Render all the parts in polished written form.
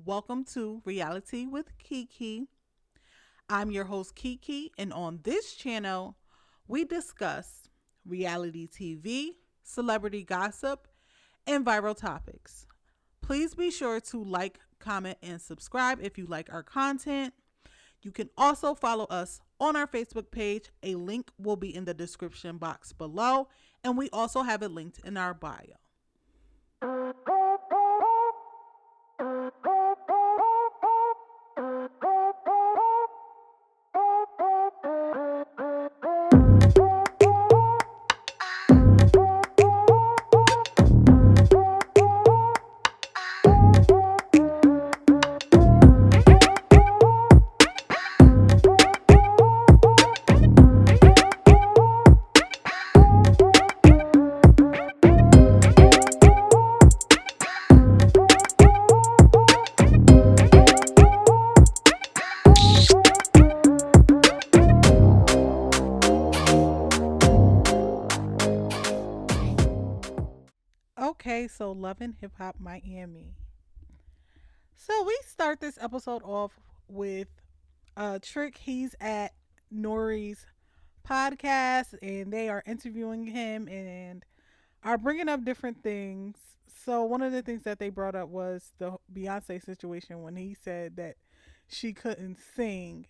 Welcome to Reality with Kiki. I'm your host, Kiki, and on this channel, we discuss reality TV, celebrity gossip, and viral topics. Please be sure to like, comment, and subscribe if you like our content. You can also follow us on our Facebook page. A link will be in the description box below, and we also have it linked in our bio. Okay, so Love and Hip Hop Miami. So we start this episode off with Trick. He's at Nori's podcast and they are interviewing him and are bringing up different things. So one of the things that they brought up was the Beyonce situation when he said that she couldn't sing.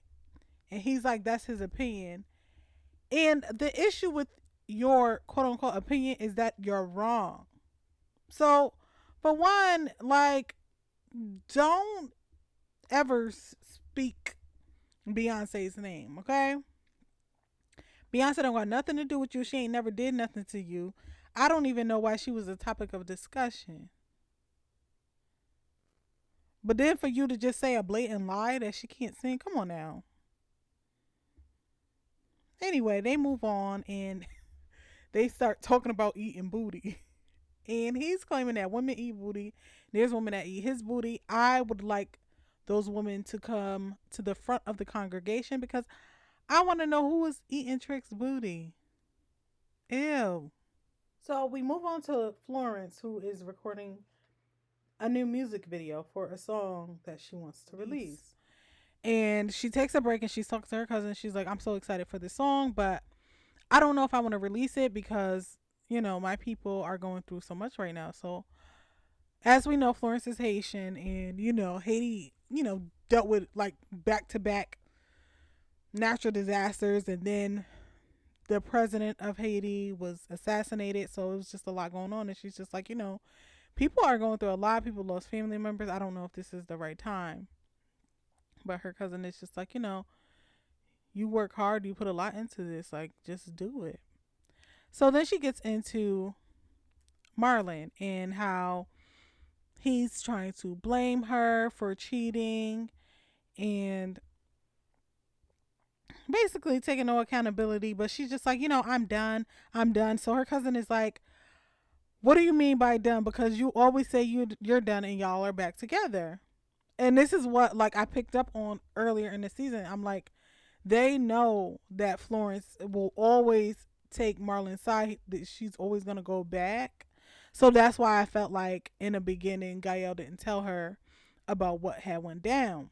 And he's like, that's his opinion. And the issue with your quote unquote opinion is that you're wrong. So, for one, like, don't ever speak Beyonce's name, okay? Beyonce don't got nothing to do with you. She ain't never did nothing to you. I don't even know why she was a topic of discussion. But then for you to just say a blatant lie that she can't sing, come on now. Anyway, they move on and they start talking about eating booty. And he's claiming that women eat booty. There's women that eat his booty. I would like those women to come to the front of the congregation because I want to know who is eating Trick's booty. Ew. So we move on to Florence, who is recording a new music video for a song that she wants to release. And she takes a break and she's talking to her cousin. She's like, I'm so excited for this song, but I don't know if I want to release it because, my people are going through so much right now. So, as we know, Florence is Haitian and, Haiti, dealt with like back to back natural disasters. And then the president of Haiti was assassinated. So, it was just a lot going on. And she's just like, people are going through a lot. People lost family members. I don't know if this is the right time. But her cousin is just like, you work hard, you put a lot into this, like just do it. So then she gets into Marlin and how he's trying to blame her for cheating and basically taking no accountability, but she's just like, I'm done. I'm done. So her cousin is like, what do you mean by done? Because you always say you're done and y'all are back together. And this is what like I picked up on earlier in the season. I'm like, they know that Florence will always take Marlon's side. That she's always gonna go back. So that's why I felt like in the beginning Gael didn't tell her about what had went down.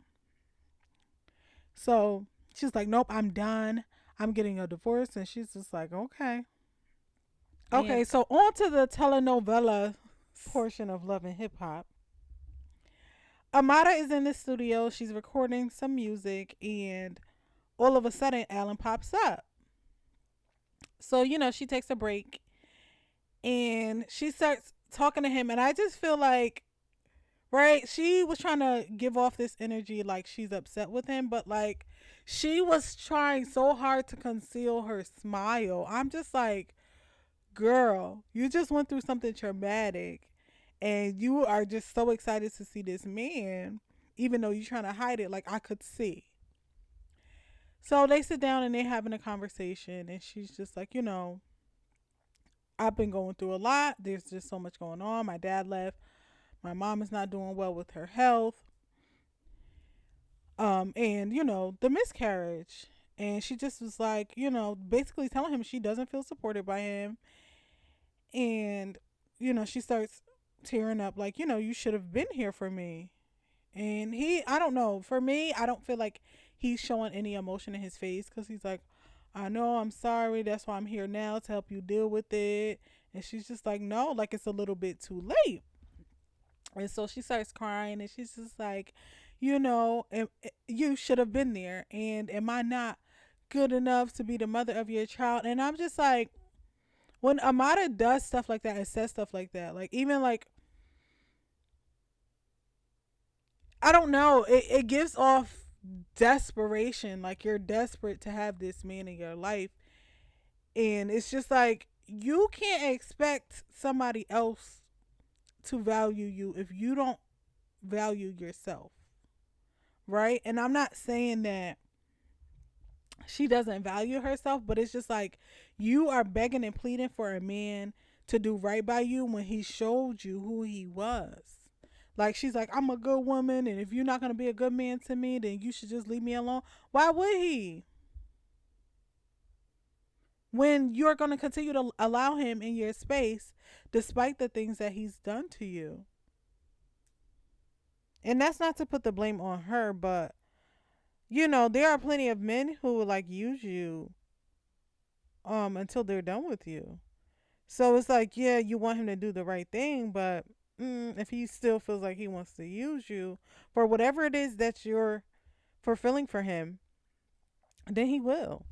So she's like, nope, I'm done. I'm getting a divorce. And she's just like, okay. Okay, so on to the telenovela portion of Love and Hip Hop. Amada is in the studio. She's recording some music, and all of a sudden, Alan pops up. So, she takes a break and she starts talking to him. And I just feel like, right, she was trying to give off this energy like she's upset with him, but like she was trying so hard to conceal her smile. I'm just like, girl, you just went through something traumatic and you are just so excited to see this man, even though you're trying to hide it, like I could see. So they sit down and they're having a conversation, and she's just like, I've been going through a lot. There's just so much going on. My dad left. My mom is not doing well with her health. And the miscarriage. And she just was like, basically telling him she doesn't feel supported by him. And, she starts tearing up like, you should have been here for me. And I don't know. For me, I don't feel like he's showing any emotion in his face because he's like, I know, I'm sorry. That's why I'm here now to help you deal with it. And she's just like, no, like it's a little bit too late. And so she starts crying and she's just like, you should have been there. And am I not good enough to be the mother of your child? And I'm just like, when Amada does stuff like that and says stuff like that, like even like, I don't know, it gives off desperation. Like you're desperate to have this man in your life. And it's just like, you can't expect somebody else to value you if you don't value yourself. Right. And I'm not saying that she doesn't value herself, but it's just like you are begging and pleading for a man to do right by you when he showed you who he was. Like she's like, I'm a good woman, and if you're not gonna be a good man to me, then you should just leave me alone. Why would he? When you're gonna continue to allow him in your space despite the things that he's done to you. And that's not to put the blame on her, but there are plenty of men who would like use you until they're done with you. So it's like, yeah, you want him to do the right thing, but if he still feels like he wants to use you for whatever it is that you're fulfilling for him, then he will.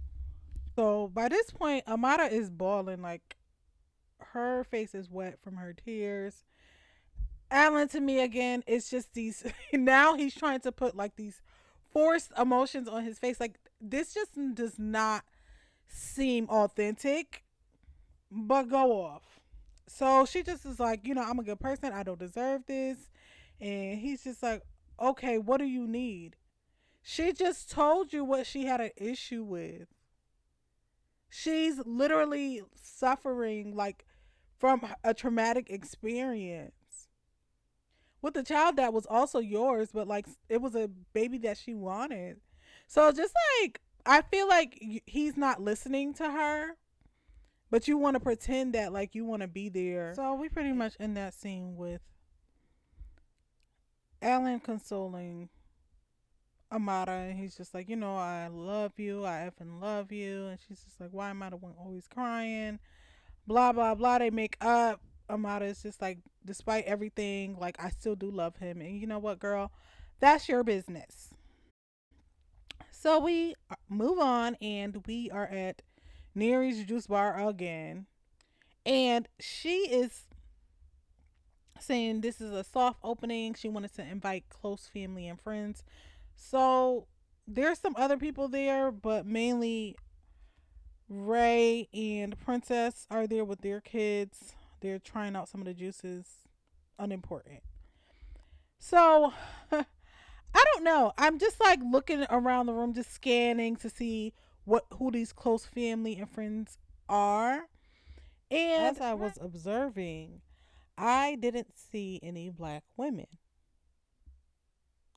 So by this point, Amada is bawling, like her face is wet from her tears. Alan, to me, again, it's just these. Now he's trying to put like these forced emotions on his face. Like this just does not seem authentic, but go off. So she just is like, I'm a good person. I don't deserve this. And he's just like, okay, what do you need? She just told you what she had an issue with. She's literally suffering like from a traumatic experience with a child that was also yours, but like it was a baby that she wanted. So just like, I feel like he's not listening to her, but you want to pretend that like you want to be there. So we pretty much end that scene with Alan consoling Amada, and he's just like, I love you, I effing love you, and she's just like, why am I the one always crying? Blah blah blah. They make up. Amada is just like, despite everything, like I still do love him, and you know what, girl, that's your business. So we move on, and we are at Neri's juice bar again, and she is saying this is a soft opening. She wanted to invite close family and friends. So there's some other people there, but mainly Ray and Princess are there with their kids. They're trying out some of the juices. Unimportant. So I don't know. I'm just like looking around the room, just scanning to see who these close family and friends are. And as I was observing, I didn't see any black women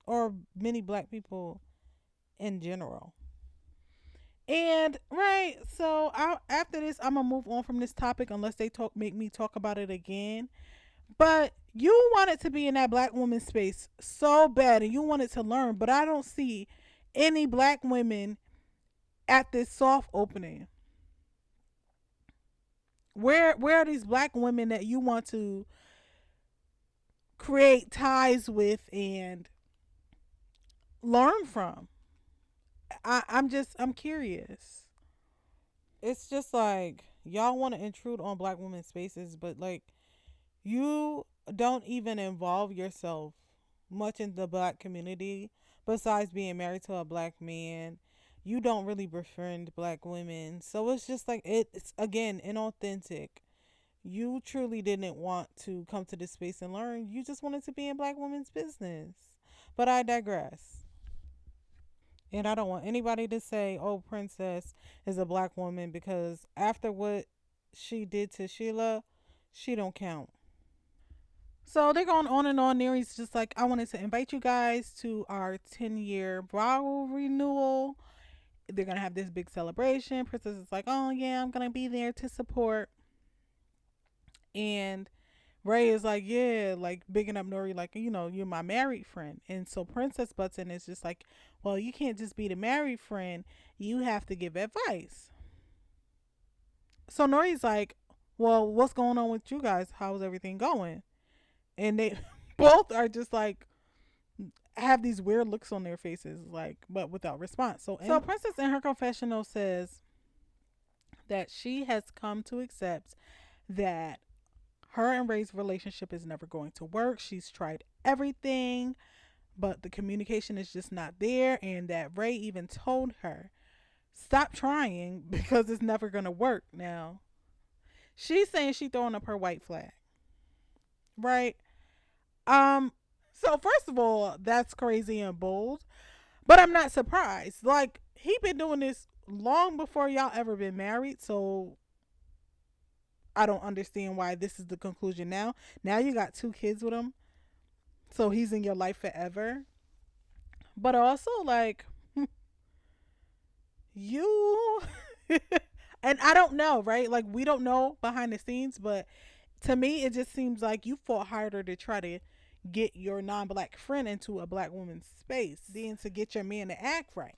or many black people in general. And right, so after this, I'm gonna move on from this topic unless they make me talk about it again. But you wanted to be in that black woman space so bad, and you wanted to learn, but I don't see any black women at this soft opening. Where are these black women that you want to create ties with and learn from? I'm curious. It's just like y'all want to intrude on black women's spaces, but like you don't even involve yourself much in the black community besides being married to a black man. You don't really befriend black women. So it's just like it's again inauthentic. You truly didn't want to come to this space and learn. You just wanted to be in black women's business. But I digress. And I don't want anybody to say, oh, Princess is a black woman because after what she did to Sheila, she don't count. So they're going on and on. Neri's just like, I wanted to invite you guys to our 10-year Bravo renewal. They're going to have this big celebration. Princess is like, oh, yeah, I'm going to be there to support. And Ray is like, yeah, like bigging up Nori, like, you're my married friend. And so Princess butts in is just like, well, you can't just be the married friend. You have to give advice. So Nori's like, well, what's going on with you guys? How's everything going? And they both are just like, have these weird looks on their faces, like, but without response. So Princess in her confessional says that she has come to accept that her and Ray's relationship is never going to work. She's tried everything, but the communication is just not there. And that Ray even told her, stop trying because it's never going to work. Now, she's saying she's throwing up her white flag, right? Um, so first of all, that's crazy and bold, but I'm not surprised. Like, he been doing this long before y'all ever been married, so I don't understand why this is the conclusion now. Now you got two kids with him, so he's in your life forever. But also, like, you and I don't know, right? Like, we don't know behind the scenes, but to me it just seems like you fought harder to try to get your non-black friend into a black woman's space than to get your man to act right.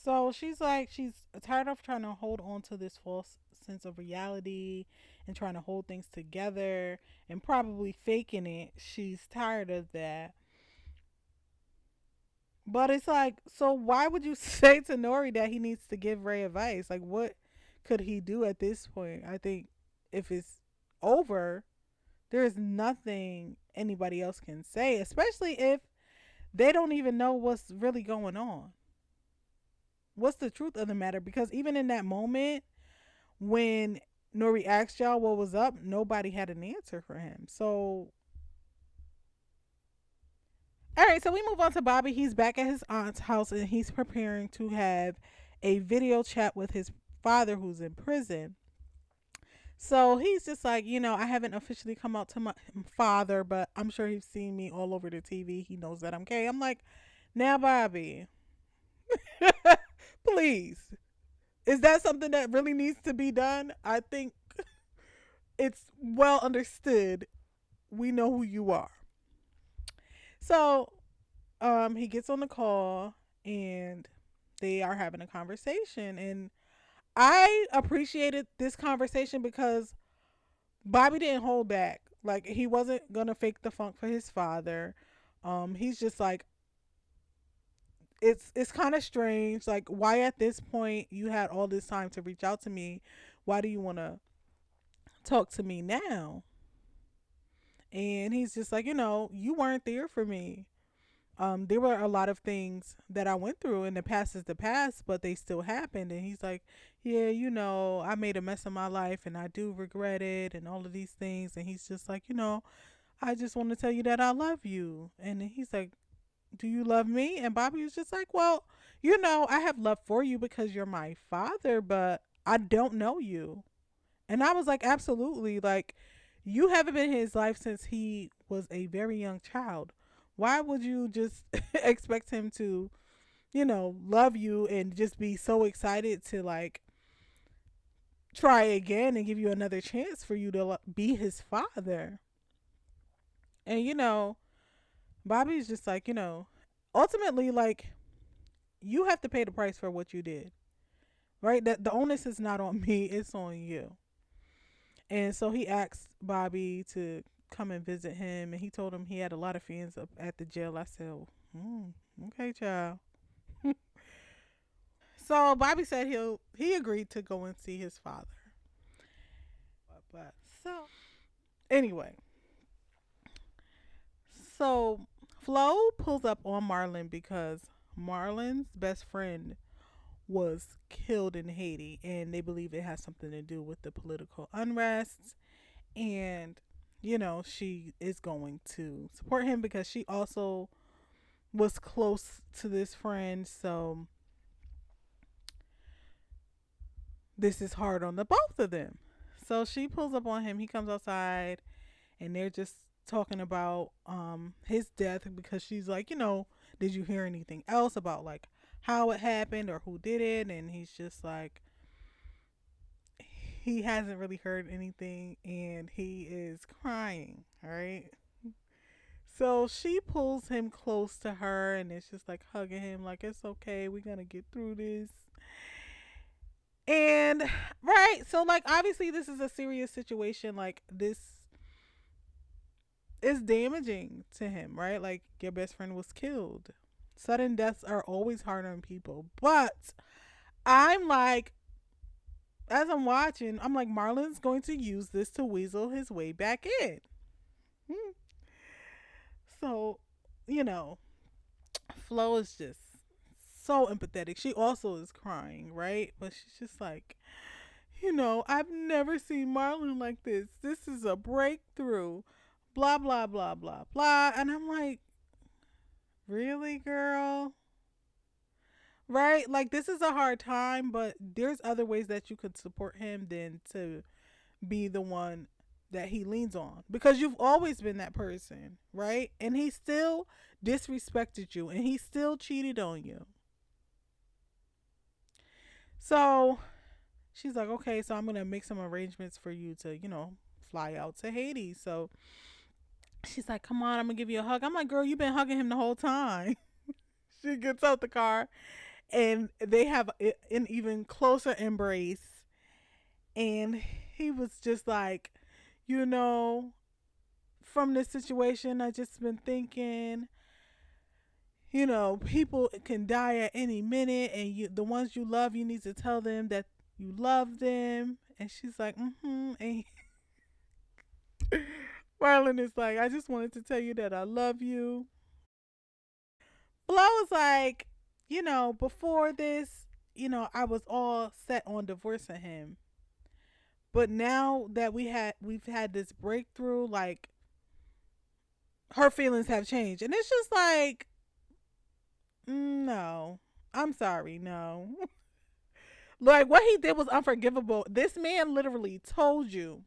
So she's like, she's tired of trying to hold on to this false sense of reality and trying to hold things together and probably faking it. She's tired of that. But it's like, so why would you say to Nori that he needs to give Ray advice? Like, what could he do at this point? I think if it's over, there is nothing anybody else can say, especially if they don't even know what's really going on. What's the truth of the matter? Because even in that moment, when Nori asked y'all what was up, nobody had an answer for him. So, all right, so we move on to Bobby. He's back at his aunt's house and he's preparing to have a video chat with his father who's in prison. So he's just like, I haven't officially come out to my father, but I'm sure he's seen me all over the TV. He knows that I'm gay. I'm like, now, Bobby, please. Is that something that really needs to be done? I think it's well understood. We know who you are. So he gets on the call and they are having a conversation. And I appreciated this conversation because Bobby didn't hold back. Like, he wasn't gonna fake the funk for his father. He's just like, it's kind of strange. Like, why at this point you had all this time to reach out to me? Why do you want to talk to me now? And he's just like, you weren't there for me. There were a lot of things that I went through, and the past is the past, but they still happened. And he's like, yeah, I made a mess of my life and I do regret it and all of these things. And he's just like, I just want to tell you that I love you. And he's like, do you love me? And Bobby was just like, well, I have love for you because you're my father, but I don't know you. And I was like, absolutely. Like, you haven't been in his life since he was a very young child. Why would you just expect him to, love you and just be so excited to, like, try again and give you another chance for you to be his father? And, Bobby's just like, ultimately, like, you have to pay the price for what you did, right? That the onus is not on me, it's on you. And so he asked Bobby to come and visit him, and he told him he had a lot of friends up at the jail. I said, mm, okay, child. So Bobby said he agreed to go and see his father. But so anyway, so Flo pulls up on Marlin because Marlin's best friend was killed in Haiti, and they believe it has something to do with the political unrest. And she is going to support him because she also was close to this friend. So this is hard on the both of them. So she pulls up on him. He comes outside, and they're just talking about his death because she's like, did you hear anything else about, like, how it happened or who did it? And he's just like, he hasn't really heard anything and he is crying, all right? So she pulls him close to her and it's just like hugging him, like, it's okay, we're gonna get through this. And right, so like obviously this is a serious situation. Like this is damaging to him, right? Like your best friend was killed. Sudden deaths are always hard on people. But I'm like, as I'm watching, I'm like, Marlon's going to use this to weasel his way back in. Hmm. So, you know, Flo is just so empathetic. She also is crying, right? But she's just like, I've never seen Marlon like this. This is a breakthrough. Blah, blah, blah, blah, blah. And I'm like, really, girl? Right? Like, this is a hard time, but there's other ways that you could support him than to be the one that he leans on. Because you've always been that person, right? And he still disrespected you and he still cheated on you. So she's like, okay, so I'm going to make some arrangements for you to, fly out to Haiti. So she's like, come on, I'm going to give you a hug. I'm like, girl, you've been hugging him the whole time. She gets out the car and they have an even closer embrace. And he was just like, you know, from this situation, I just been thinking, people can die at any minute, and the ones you love, you need to tell them that you love them. And she's like, mm-hmm. And Marlon is like, I just wanted to tell you that I love you. Flo was like, before this, I was all set on divorcing him. But now that we've had this breakthrough, like her feelings have changed. And it's just like, no. I'm sorry, no. Like what he did was unforgivable. This man literally told you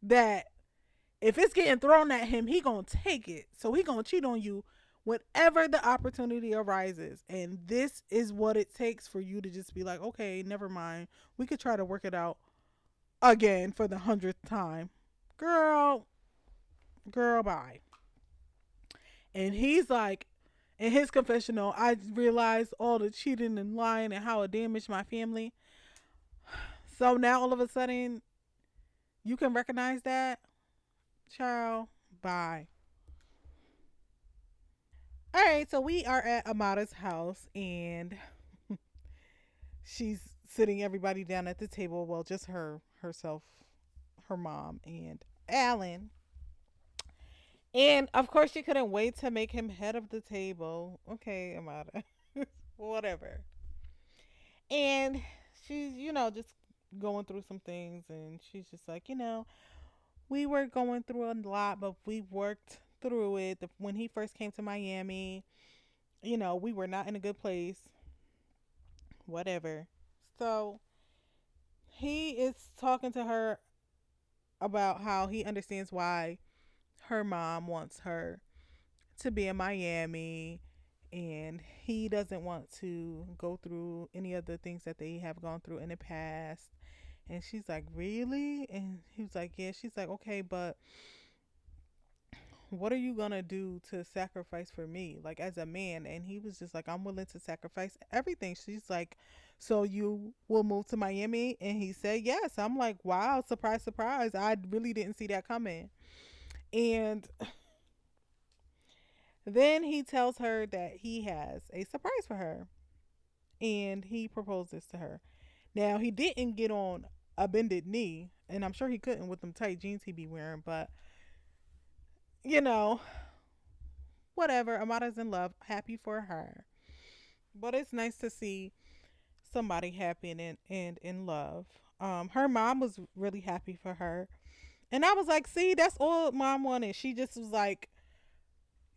that if it's getting thrown at him, he gonna take it. So he gonna cheat on you whenever the opportunity arises. And this is what it takes for you to just be like, okay, never mind. We could try to work it out again for the 100th time. Girl, girl, bye. And he's like, in his confessional, I realized all the cheating and lying and how it damaged my family. So now all of a sudden, you can recognize that. Child, bye. All right, so we are at Amada's house and she's sitting everybody down at the table. Well, just herself, her mom, and Alan. And of course, she couldn't wait to make him head of the table. Okay, Amada, whatever. And she's, just going through some things, and she's just like, we were going through a lot, but we worked through it. When he first came to Miami, we were not in a good place, whatever. So he is talking to her about how he understands why her mom wants her to be in Miami and he doesn't want to go through any of the things that they have gone through in the past. And she's like, really? And he was like, yeah. She's like, okay, but what are you gonna do to sacrifice for me, like as a man? And he was just like, I'm willing to sacrifice everything. She's like, so you will move to Miami? And he said yes. I'm like, wow, surprise, surprise. I really didn't see that coming. And then he tells her that he has a surprise for her and he proposes to her. Now, he didn't get on a bended knee, and I'm sure he couldn't with them tight jeans he be wearing, but you know, whatever. Amada's in love, happy for her. But it's nice to see somebody happy and in love. Her mom was really happy for her. And I was like, see, that's all mom wanted. She just was like,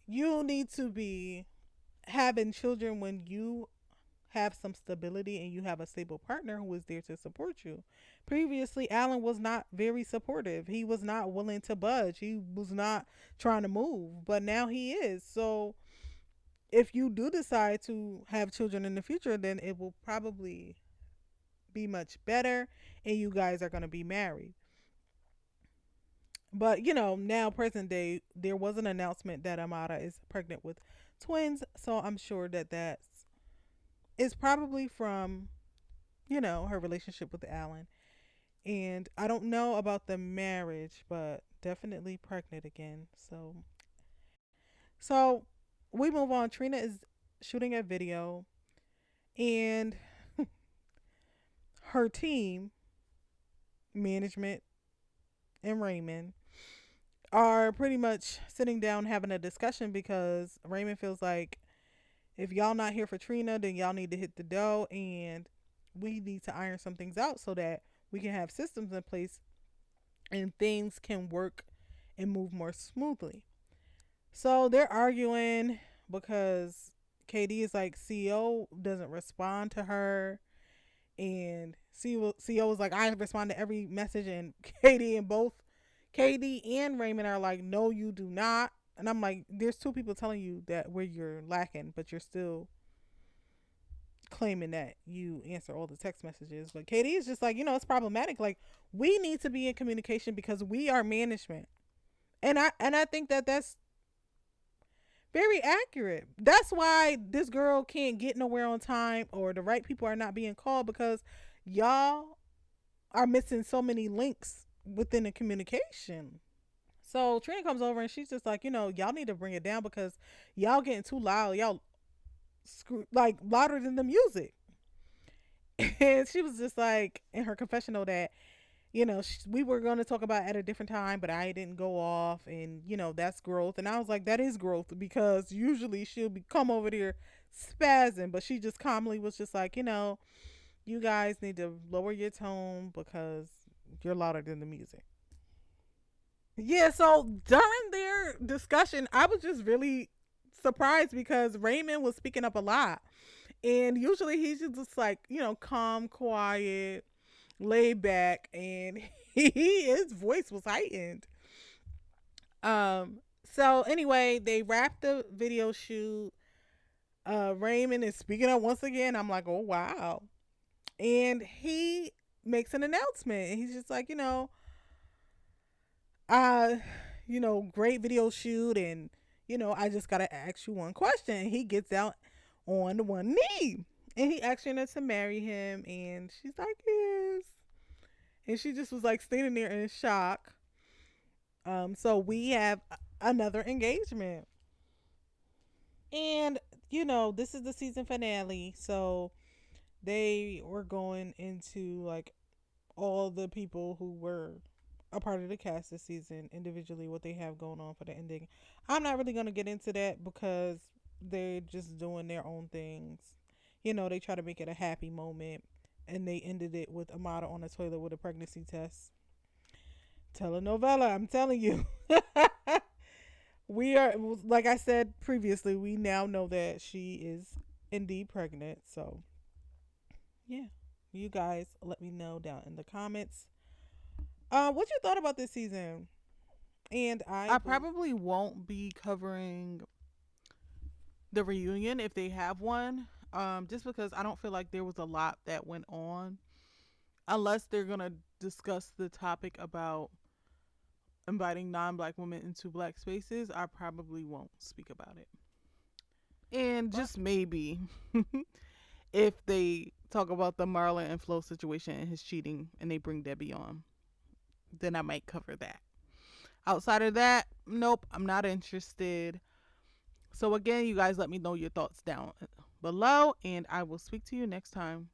you need to be having children when you have some stability and you have a stable partner who is there to support you. Previously, Alan was not very supportive. He was not willing to budge. He was not trying to move, but now he is. So, if you do decide to have children in the future, then it will probably be much better, and you guys are going to be married. But now present day, there was an announcement that Amada is pregnant with twins, so I'm sure that that's is probably from her relationship with Alan. And I don't know about the marriage, but definitely pregnant again. So we move on. Trina is shooting a video, and her team, management and Raymond, are pretty much sitting down having a discussion because Raymond feels like if y'all not here for Trina, then y'all need to hit the dough, and we need to iron some things out so that we can have systems in place and things can work and move more smoothly. So they're arguing because KD is like, CEO doesn't respond to her, and CEO was like, I respond to every message, and KD and Raymond are like, no, you do not. And I'm like, there's two people telling you that where you're lacking, but you're still claiming that you answer all the text messages. But KD is just like, it's problematic. Like, we need to be in communication because we are management. And I think that that's very accurate. That's why this girl can't get nowhere on time, or the right people are not being called, because y'all are missing so many links within the communication. So Trina comes over and she's just like, y'all need to bring it down because y'all getting too loud. Y'all like louder than the music. And she was just like in her confessional that we were going to talk about at a different time, but I didn't go off, and that's growth. And I was like, that is growth, because usually she'll be come over there spazzing, but she just calmly was just like, you guys need to lower your tone because you're louder than the music. Yeah, so during their discussion, I was just really surprised because Raymond was speaking up a lot. And usually he's just like, calm, quiet, laid back, and his voice was heightened. So anyway, they wrapped the video shoot. Raymond is speaking up once again. I'm like, oh wow. And he makes an announcement, and he's just like, uh, great video shoot, and I just gotta ask you one question. And he gets out on one knee, and he asking her to marry him, and she's like, yes. And she just was like standing there in shock. So we have another engagement, and this is the season finale, so they were going into like all the people who were a part of the cast this season individually, what they have going on for the ending. I'm not really going to get into that because they're just doing their own things. They try to make it a happy moment, and they ended it with Amada on the toilet with a pregnancy test. Telenovela, I'm telling you. We are, like I said previously, we now know that she is indeed pregnant. So, yeah. You guys let me know down in the comments what you thought about this season. And I probably won't be covering the reunion if they have one. Just because I don't feel like there was a lot that went on. Unless they're gonna discuss the topic about inviting non-black women into black spaces, I probably won't speak about it. And just maybe if they talk about the Marlin and Flo situation and his cheating and they bring Debbie on, then I might cover that. Outside of that, nope, I'm not interested. So again, you guys let me know your thoughts down below, and I will speak to you next time.